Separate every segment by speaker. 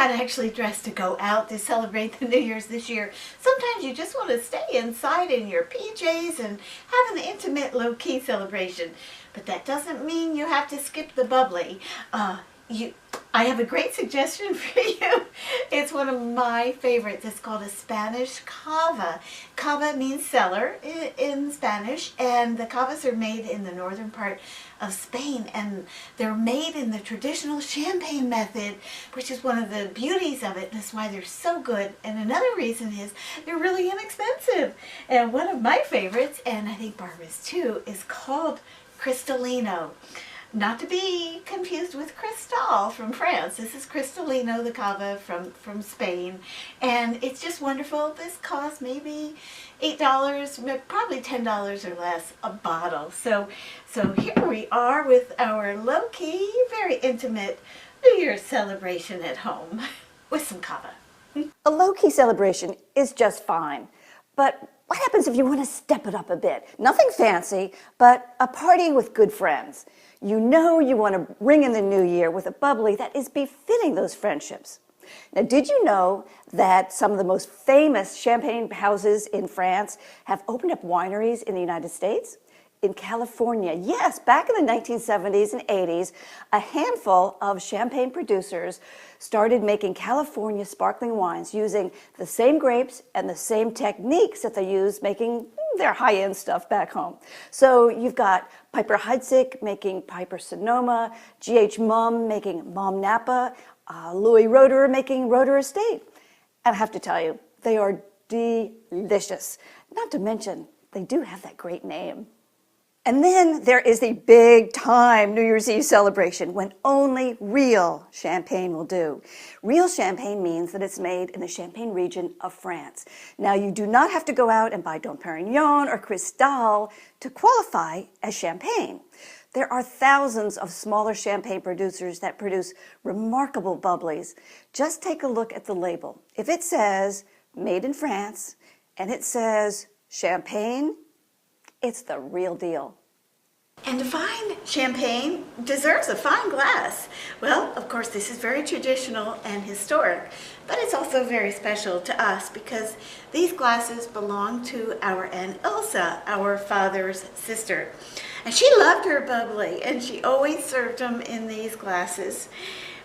Speaker 1: not actually dress to go out to celebrate the New Year's this year. Sometimes you just want to stay inside in your PJs and have an intimate, low-key celebration. But that doesn't mean you have to skip the bubbly. I have a great suggestion for you. It's one of my favorites. It's called a Spanish cava. Cava means cellar in Spanish, and the cavas are made in the northern part of Spain, and they're made in the traditional champagne method, which is one of the beauties of it. That's why they're so good. And another reason is they're really inexpensive. And one of my favorites, and I think Barbara's too, is called Cristalino. Not to be confused with Cristal from France. This is Cristalino, the cava from Spain. And it's just wonderful. This costs maybe $8, probably $10 or less a bottle. So here we are with our low-key, very intimate New Year's celebration at home with some cava.
Speaker 2: A low-key celebration is just fine. But what happens if you want to step it up a bit? Nothing fancy, but a party with good friends. You know you want to ring in the new year with a bubbly that is befitting those friendships. Now, did you know that some of the most famous champagne houses in France have opened up wineries in the United States? In California, yes, back in the 1970s and 80s, a handful of champagne producers started making California sparkling wines using the same grapes and the same techniques that they use making their high-end stuff back home. So you've got Piper Heidsieck making Piper Sonoma, G.H. Mumm making Mumm Napa, Louis Roeder making Roeder Estate. And I have to tell you, they are delicious. Not to mention, they do have that great name. And then there is the big time New Year's Eve celebration when only real champagne will do. Real champagne means that it's made in the Champagne region of France. Now, you do not have to go out and buy Dom Perignon or Cristal to qualify as champagne. There are thousands of smaller champagne producers that produce remarkable bubblies. Just take a look at the label. If it says made in France and it says champagne, it's the real deal.
Speaker 1: And a fine champagne deserves a fine glass. Well, of course, this is very traditional and historic, but it's also very special to us because these glasses belong to our Aunt Elsa, our father's sister. And she loved her bubbly, and she always served them in these glasses.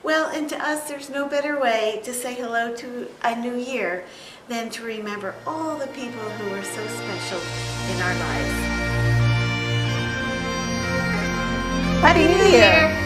Speaker 1: Well, and to us, there's no better way to say hello to a new year than to remember all the people who were so special in our lives.
Speaker 2: Happy New Year!